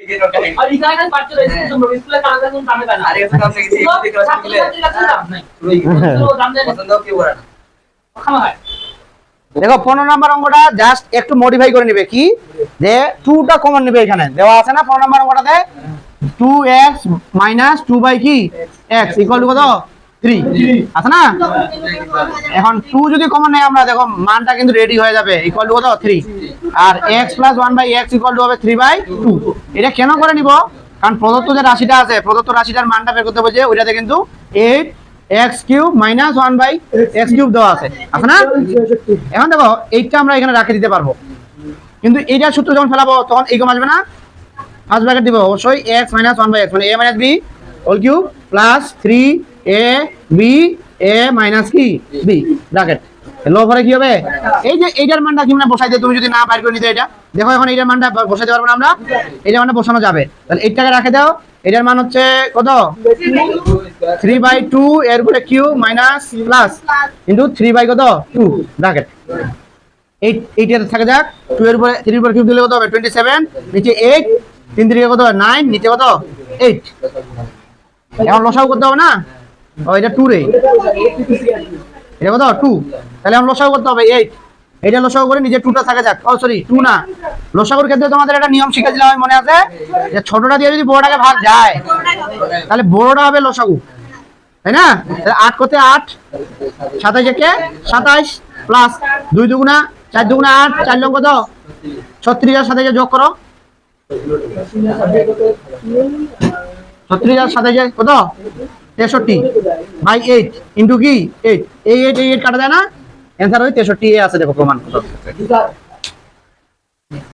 और इधर का पार्ट चलो इसको स्कूल का आगे तुम काम करना अरे उसका आपने किसी एक क्लास के लिए नहीं तो दाम दे पसंद हो क्यों रहा খামা হয় দেখো 15 নাম্বার অঙ্কটা জাস্ট একটু মডিফাই করে নেবে কি যে 2টা কমন নেবে এখানে দেওয়া আছে না 15 নাম্বার অঙ্কটাতে 2x - 2 বাই কি x ইকুয়াল টু কত 3 আছে না এখন 2 যদি কমন নেই আমরা দেখো মানটা কিন্তু রেডি হয়ে যাবে ইকুয়াল টু কত 3 আর x + 1 by x equal to হবে 3/2 এটা কেন করে নিব কারণ প্রদত্ত যে রাশিটা আছে প্রদত্ত রাশিটার মানটা বের করতে হবে যে ওইটাতে কিন্তু 8x³ - 1/x³ দেওয়া আছে না এখন দেখো এইটা আমরা এখানে রাখে দিতে পারবো কিন্তু এইটার সূত্র যখন ফেলাবো তখন এই কম আসবে না ফার্স্ট ব্র্যাকেট দিব অবশ্যই x - 1/x মানে a - b whole cube plus 3ab a - কি b ব্র্যাকেট লো পরে কি হবে এই যে এইটার মানটা কি মানে বসাই দিই তুমি যদি না বাইর করে নিতে এটা দেখো এখন এইটার মানটা বসাইতে পারবো না আমরা এইটার মানটা বসানো যাবে তাহলে এইটাকে রাখে দাও এটার মান হচ্ছে কত 3/2 এর উপরে কিউ মাইনাস প্লাস ইনটু 3/কত 2 ব্র্যাকেট 8 এর থাকে যাক 2 এর উপরে 3 এর উপরে কিউ দিলে কত হবে 27 নিচে 8 3 3 কত 9 নিচে কত 8 এখন লসাগু করতে হবে না ও এটা 2 রে এটা কত 2 তাহলে এখন লসাগু করতে হবে 8 এটা লসাগু করে নিচে 2টা থাকে যাক ও সরি 2 না লসাগুর ক্ষেত্রে তোমাদের একটা নিয়ম শিখে দিলাম আমি মনে আছে যে ছোটটা দিয়ে যদি বড়টাকে ভাগ যায় তাহলে বড়টা হবে লসাগু তাই না 8 করতে 8 27 কে 27 প্লাস 2 দুগুণা 4 দুগুণা 8 4 লং কত 36 আর 27 যোগ করো 36 আর 27 কত 63 বাই 8 ইনটু কি 8 এই 8 কাটা যায় না অ্যানসার হয় 63 এ আছে দেখো প্রমাণ কত